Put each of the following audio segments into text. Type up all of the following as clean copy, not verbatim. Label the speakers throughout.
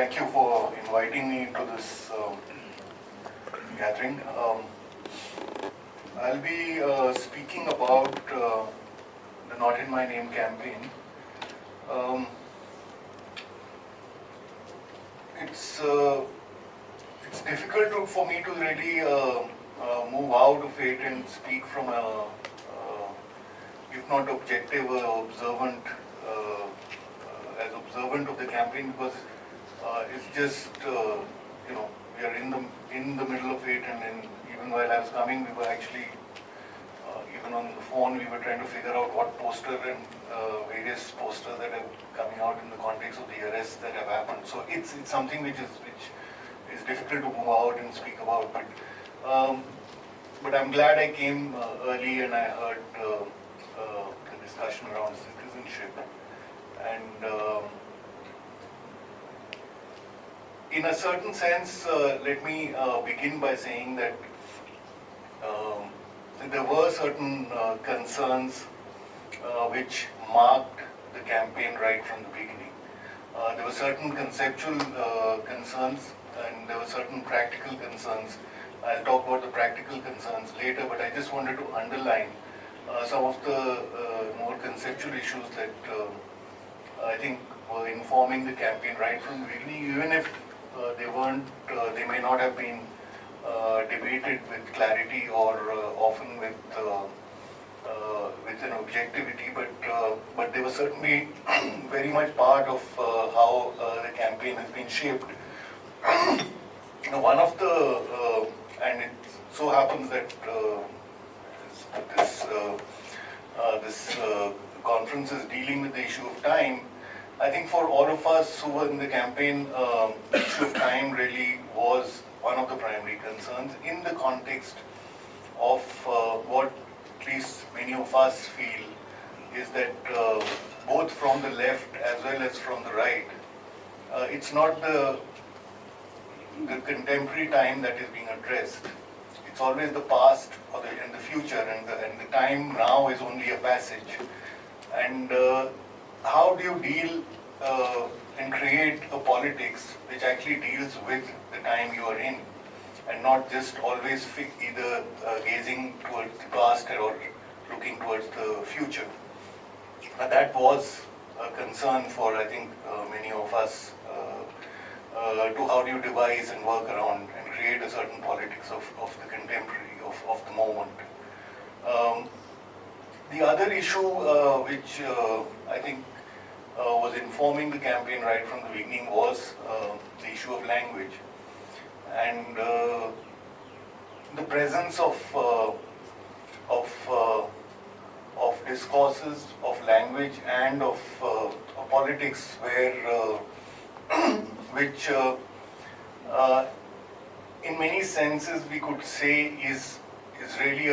Speaker 1: thank you for inviting me to this gathering. I'll be speaking about the Not in My Name campaign. It's difficult for me to really move out of it and speak from a, if not objective, observant, as observant of the campaign, because it's just we are in the middle of it, and then even while I was coming, we were actually even on the phone we were trying to figure out what poster and various posters that are coming out in the context of the arrests that have happened. So it's something which is difficult to move out and speak about, but I'm glad I came early and I heard the discussion around citizenship. And in a certain sense, let me begin by saying that there were certain concerns which marked the campaign right from the beginning. There were certain conceptual concerns and there were certain practical concerns. I'll talk about the practical concerns later, but I just wanted to underline some of the more conceptual issues that I think were informing the campaign right from the beginning, even if they may not have been debated with clarity or often with an objectivity, but they were certainly very much part of how the campaign has been shaped. One of the and it so happens that this conference is dealing with the issue of time. I think for all of us who were in the campaign, the issue of time really was one of the primary concerns in the context of what at least many of us feel is that both from the left as well as from the right, it's not the contemporary time that is being addressed. It's always the past and the future, and the time now is only a passage. And how do you deal and create a politics which actually deals with the time you are in, and not just always either gazing towards the past or looking towards the future? And that was a concern for, I think, many of us, to how do you devise and work around and create a certain politics of the contemporary, of the moment. The other issue which I think was informing the campaign right from the beginning was the issue of language, and the presence of discourses, of language, and of politics where which in many senses we could say is really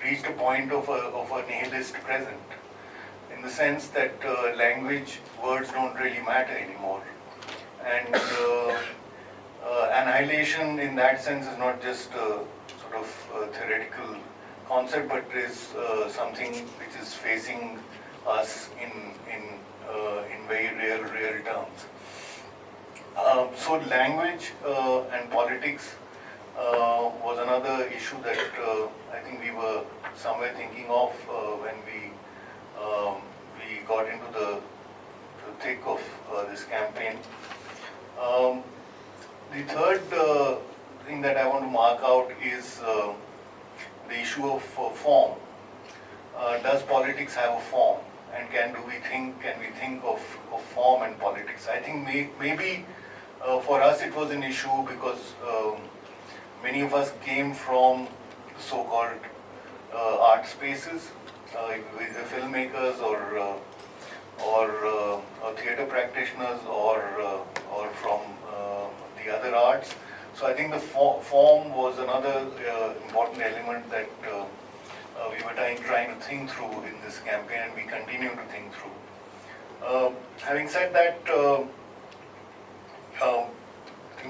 Speaker 1: reached a point of a nihilist present, in the sense that language, words don't really matter anymore. And annihilation in that sense is not just a sort of theoretical concept, but is something which is facing us in very real terms. So language and politics was another issue that I think we were somewhere thinking of when we got into the thick of this campaign. The third thing that I want to mark out is the issue of form. Does politics have a form? And can we think of form and politics? I think maybe for us it was an issue because many of us came from so-called art spaces, with filmmakers or theatre practitioners or from the other arts. So I think the form was another important element that we were trying to think through in this campaign, and we continue to think through. Having said that,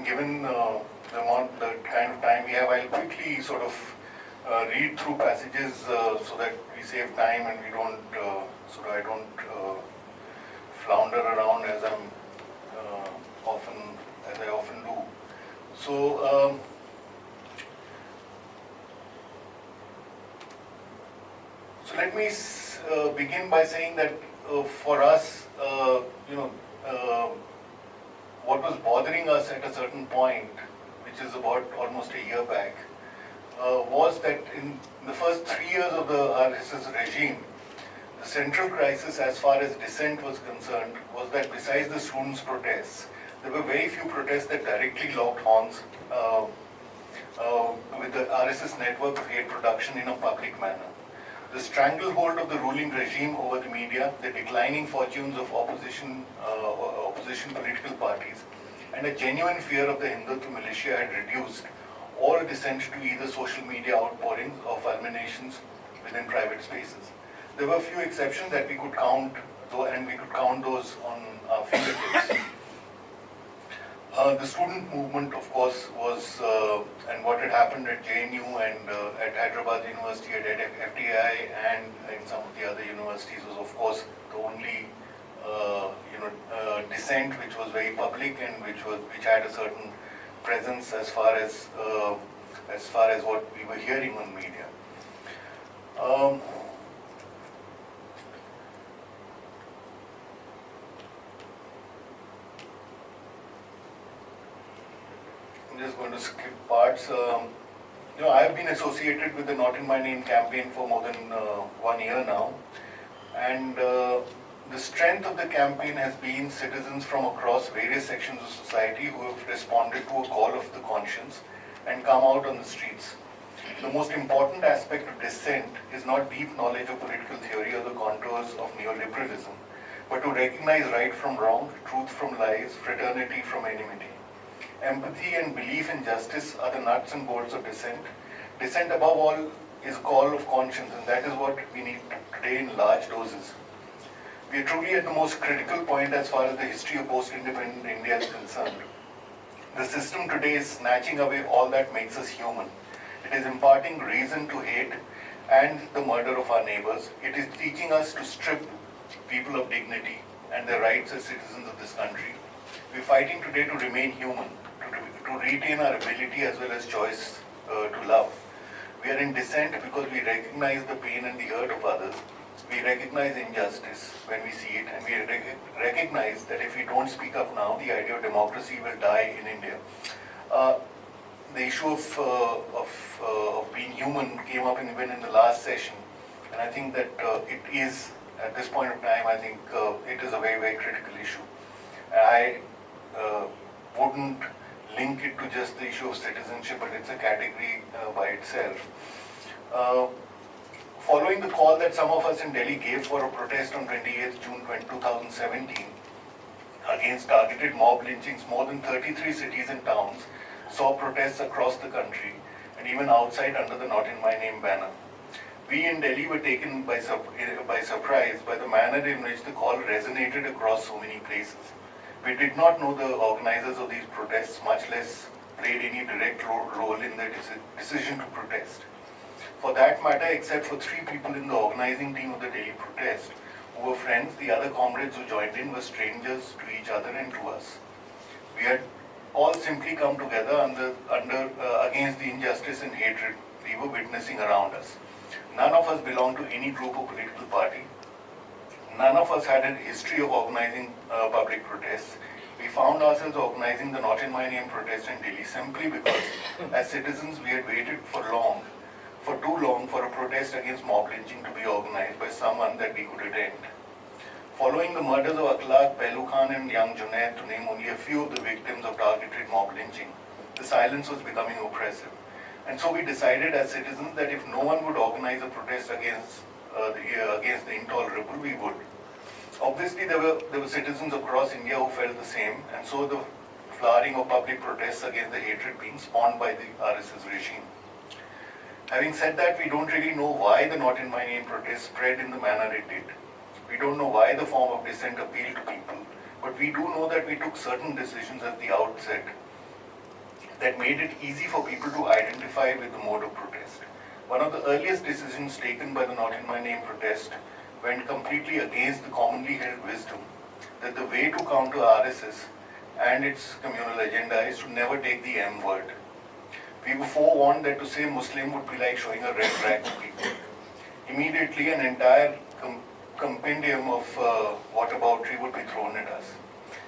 Speaker 1: given the kind of time we have, I'll quickly sort of read through passages so that we save time and we don't, I don't flounder around as I'm often So let me begin by saying that for us, what was bothering us at a certain point, which is about almost a year back, was that in the first 3 years of the RSS regime, the central crisis as far as dissent was concerned was that besides the students' protests, there were very few protests that directly locked horns with the RSS network of hate production in a public manner. The stranglehold of the ruling regime over the media, the declining fortunes of opposition political parties, and a genuine fear of the Hindutva militia had reduced all dissent to either social media outpourings or fulminations within private spaces. There were a few exceptions that we could count, though, and we could count those on our fingertips. The student movement, of course, was, and what had happened at JNU and at Hyderabad University, at FTI, and in some of the other universities was, of course, the only dissent which was very public and which had a certain presence as far as what we were hearing on media. I'm just going to skip parts. I've been associated with the Not in My Name campaign for more than 1 year now, and the strength of the campaign has been citizens from across various sections of society who have responded to a call of the conscience and come out on the streets. The most important aspect of dissent is not deep knowledge of political theory or the contours of neoliberalism, but to recognize right from wrong, truth from lies, fraternity from enmity. Empathy and belief in justice are the nuts and bolts of dissent. Dissent, above all, is a call of conscience, and that is what we need today in large doses. We are truly at the most critical point as far as the history of post-independent India is concerned. The system today is snatching away all that makes us human. It is imparting reason to hate and the murder of our neighbors. It is teaching us to strip people of dignity and their rights as citizens of this country. We are fighting today to remain human, to retain our ability as well as choice to love. We are in dissent because we recognize the pain and the hurt of others. We recognize injustice when we see it, and we recognize that if we don't speak up now, the idea of democracy will die in India. The issue of being human came up even in the last session, and I think that it is, at this point of time, I think it is a very, very critical issue. I wouldn't link it to just the issue of citizenship, but it's a category by itself. Following the call that some of us in Delhi gave for a protest on 28th June 2017 against targeted mob lynchings, more than 33 cities and towns saw protests across the country and even outside under the Not in My Name banner. We in Delhi were taken by surprise by the manner in which the call resonated across so many places. We did not know the organizers of these protests, much less played any direct role in the decision to protest. For that matter, except for 3 people in the organizing team of the Delhi protest, who were friends, the other comrades who joined in were strangers to each other and to us. We had all simply come together against the injustice and hatred we were witnessing around us. None of us belonged to any group or political party. None of us had a history of organizing public protests. We found ourselves organizing the Not in My Name protest in Delhi simply because, as citizens, we had waited for too long for a protest against mob lynching to be organized by someone that we could attend. Following the murders of Akhlaq, Pehlu Khan and young Junaid, to name only a few of the victims of targeted mob lynching, the silence was becoming oppressive. And so we decided as citizens that if no one would organize a protest against the intolerable, we would. Obviously, there were citizens across India who felt the same, and so the flowering of public protests against the hatred being spawned by the RSS regime. Having said that, we don't really know why the Not in My Name protest spread in the manner it did. We don't know why the form of dissent appealed to people, but we do know that we took certain decisions at the outset that made it easy for people to identify with the mode of protest. One of the earliest decisions taken by the Not in My Name protest went completely against the commonly held wisdom that the way to counter RSS and its communal agenda is to never take the M word. We were forewarned that to say Muslim would be like showing a red flag to people. immediately an entire compendium of whataboutery would be thrown at us.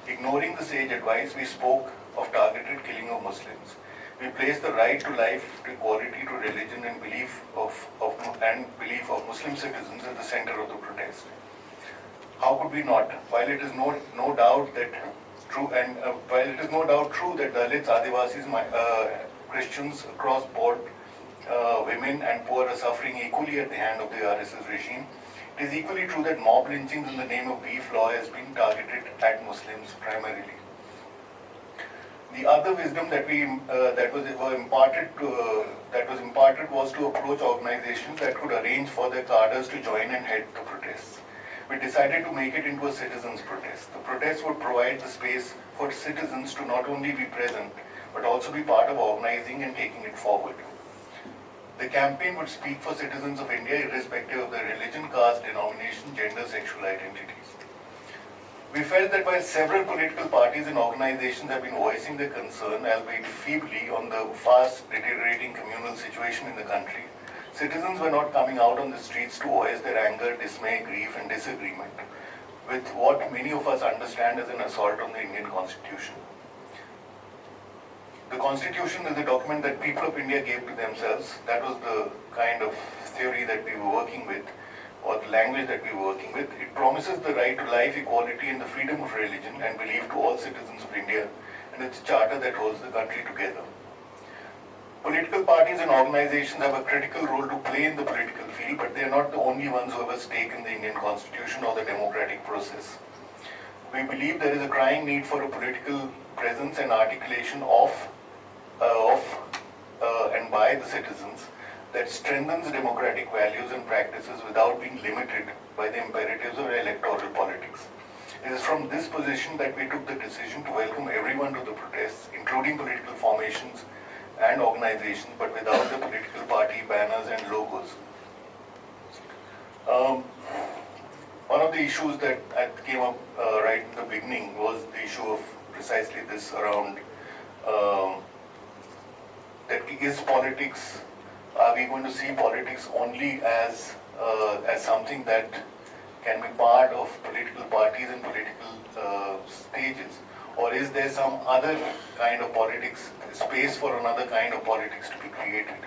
Speaker 1: Ignoring the sage advice, we spoke of targeted killing of Muslims. We placed the right to life, to equality, to religion and belief of Muslim citizens at the center of the protest. How could we not? While it is no doubt that true, and while it is no doubt true that Dalits, Adivasis, Christians across board, women and poor are suffering equally at the hand of the RSS regime, it is equally true that mob lynchings in the name of beef law has been targeted at Muslims primarily. The other wisdom that was imparted was to approach organizations that could arrange for their cadres to join and head the protests. We decided to make it into a citizens' protest. The protest would provide the space for citizens to not only be present, but also be part of organizing and taking it forward. The campaign would speak for citizens of India irrespective of their religion, caste, denomination, gender, sexual identities. We felt that while several political parties and organizations have been voicing their concern, albeit feebly, on the fast deteriorating communal situation in the country, citizens were not coming out on the streets to voice their anger, dismay, grief and disagreement with what many of us understand as an assault on the Indian Constitution. The Constitution is the document that people of India gave to themselves. That was the kind of theory that we were working with, or the language that we were working with. It promises the right to life, equality and the freedom of religion and belief to all citizens of India, and it's a charter that holds the country together. Political parties and organizations have a critical role to play in the political field, but they are not the only ones who have a stake in the Indian Constitution or the democratic process. We believe there is a crying need for a political presence and articulation of and by the citizens that strengthens democratic values and practices without being limited by the imperatives of electoral politics. It is from this position that we took the decision to welcome everyone to the protests, including political formations and organizations, but without the political party banners and logos. One of the issues that came up right in the beginning was the issue of precisely this around that is politics. Are we going to see politics only as something that can be part of political parties and political stages, or is there some other kind of politics, space for another kind of politics to be created?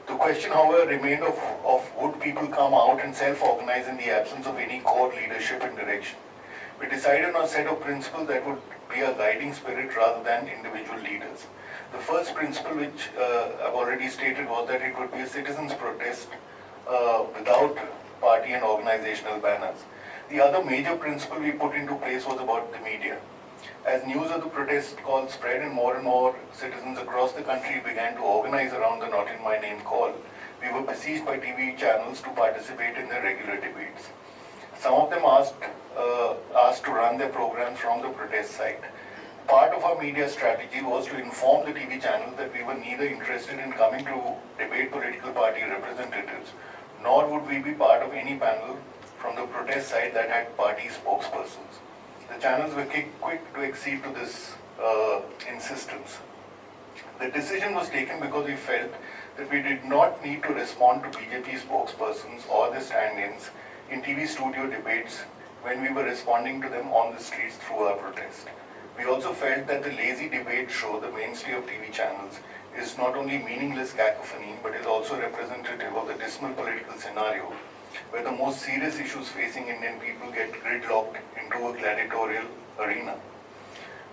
Speaker 1: The question, however, remained of would people come out and self-organize in the absence of any core leadership and direction. We decided on a set of principles that would be a guiding spirit rather than individual leaders. The first principle, which I've already stated, was that it would be a citizens' protest without party and organizational banners. The other major principle we put into place was about the media. As news of the protest call spread and more citizens across the country began to organize around the Not In My Name call, we were besieged by TV channels to participate in their regular debates. Some of them asked to run their programs from the protest site. Part of our media strategy was to inform the TV channels that we were neither interested in coming to debate political party representatives, nor would we be part of any panel from the protest side that had party spokespersons. The channels were quick to accede to this insistence. The decision was taken because we felt that we did not need to respond to BJP spokespersons or the stand-ins in TV studio debates when we were responding to them on the streets through our protest. We also felt that the lazy debate show, the mainstay of TV channels, is not only meaningless cacophony, but is also representative of the dismal political scenario, where the most serious issues facing Indian people get gridlocked into a gladiatorial arena.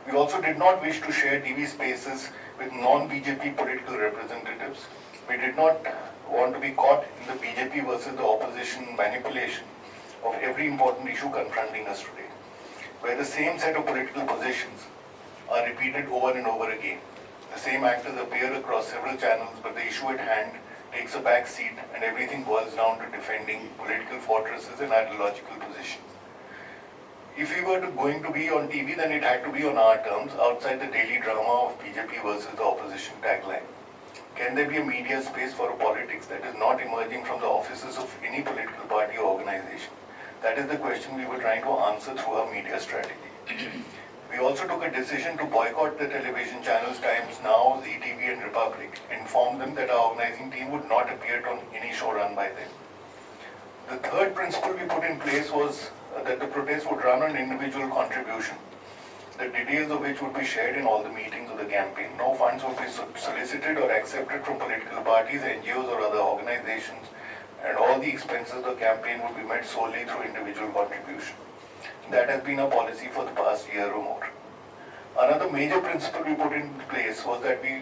Speaker 1: We also did not wish to share TV spaces with non-BJP political representatives. We did not want to be caught in the BJP versus the opposition manipulation of every important issue confronting us today, where the same set of political positions are repeated over and over again. The same actors appear across several channels, but the issue at hand takes a back seat and everything boils down to defending political fortresses and ideological positions. If we were going to be on TV, then it had to be on our terms, outside the daily drama of BJP versus the opposition tagline. Can there be a media space for a politics that is not emerging from the offices of any political party or organization? That is the question we were trying to answer through our media strategy. We also took a decision to boycott the television channels Times Now, ETV and Republic, informed them that our organizing team would not appear on any show run by them. The third principle we put in place was that the protest would run on individual contribution, the details of which would be shared in all the meetings of the campaign. No funds would be solicited or accepted from political parties, NGOs or other organizations, and all the expenses of the campaign would be met solely through individual contribution. That has been our policy for the past year or more. Another major principle we put in place was that we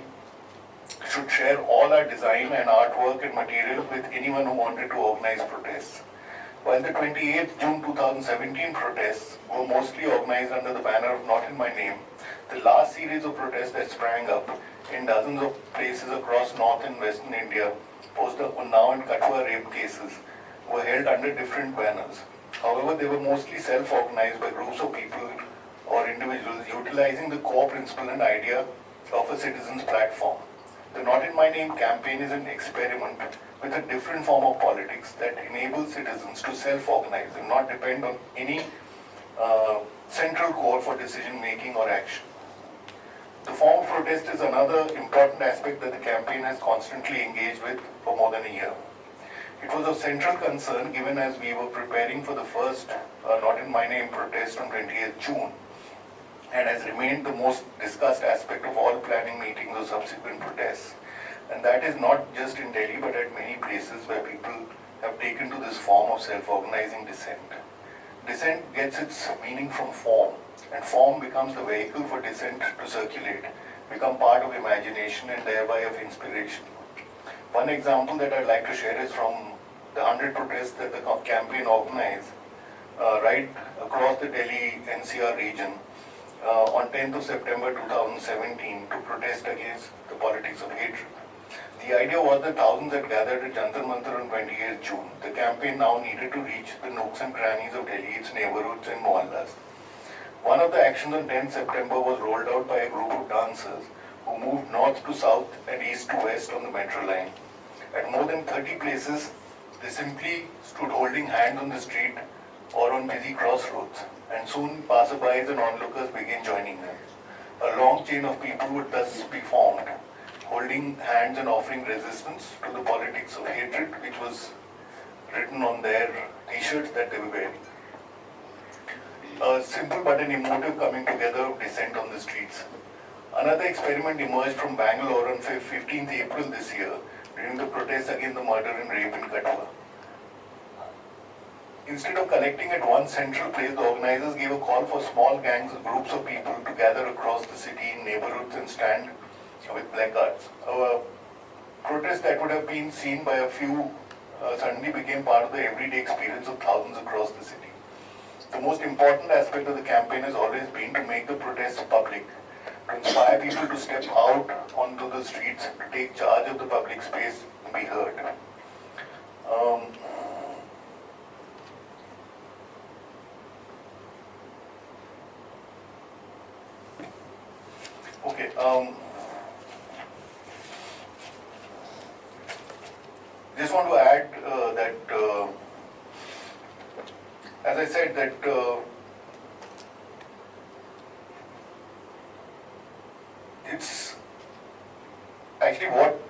Speaker 1: should share all our design and artwork and material with anyone who wanted to organize protests. While the 28th June 2017 protests were mostly organized under the banner of Not in My Name, the last series of protests that sprang up in dozens of places across North and Western India, post the Unnao and Kathua rape cases, were held under different banners. However, they were mostly self-organized by groups of people or individuals utilizing the core principle and idea of a citizen's platform. The Not in My Name campaign is an experiment with a different form of politics that enables citizens to self-organize and not depend on any central core for decision-making or action. The form of protest is another important aspect that the campaign has constantly engaged with for more than a year. It was of central concern given as we were preparing for the first Not in My Name protest on 20th June, and has remained the most discussed aspect of all planning meetings or subsequent protests. And that is not just in Delhi, but at many places where people have taken to this form of self-organizing dissent. Dissent gets its meaning from form, and form becomes the vehicle for dissent to circulate, become part of imagination and thereby of inspiration. One example that I'd like to share is from the 100 protests that the campaign organized right across the Delhi NCR region on 10th of September 2017 to protest against the politics of hatred. The idea was that thousands had gathered at Jantar Mantar on 28th June. The campaign now needed to reach the nooks and crannies of Delhi, its neighborhoods and mohallas. One of the actions on 10th September was rolled out by a group of dancers who moved north to south and east to west on the metro line. At more than 30 places, they simply stood holding hands on the street or on busy crossroads, and soon passerbys and onlookers began joining them. A long chain of people would thus be formed, holding hands and offering resistance to the politics of hatred, which was written on their t-shirts that they were wearing. A simple but an emotive coming together of dissent on the streets. Another experiment emerged from Bangalore on 15th April this year during the protests against the murder and rape in Kathua. Instead of collecting at one central place, the organizers gave a call for small gangs or groups of people to gather across the city in neighborhoods and stand with placards. A protest that would have been seen by a few suddenly became part of the everyday experience of thousands across the city. The most important aspect of the campaign has always been to make the protests public, to inspire people to step out onto the streets, to take charge of the public space, and be heard. Okay. Just want to add that, as I said, that it's actually what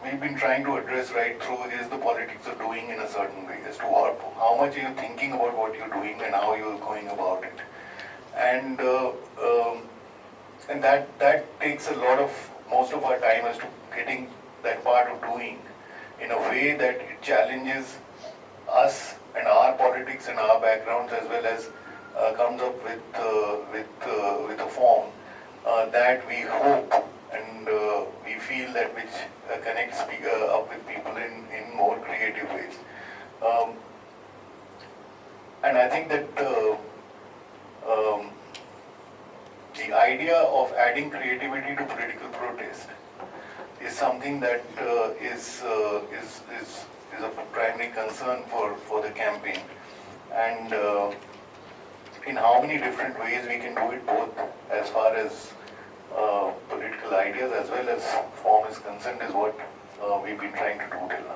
Speaker 1: we've been trying to address right through is the politics of doing in a certain way, as to how much are you thinking about what you're doing and how you're going about it. And that takes a lot of, most of our time as to getting that part of doing in a way that it challenges us and our politics and our backgrounds, as well as comes up with a form that we hope and we feel that which connects up with people in more creative ways. And I think that the idea of adding creativity to political protest is something that is a primary concern for the campaign, and in how many different ways we can do it, both as far as political ideas as well as form is concerned, is what we've been trying to do till now.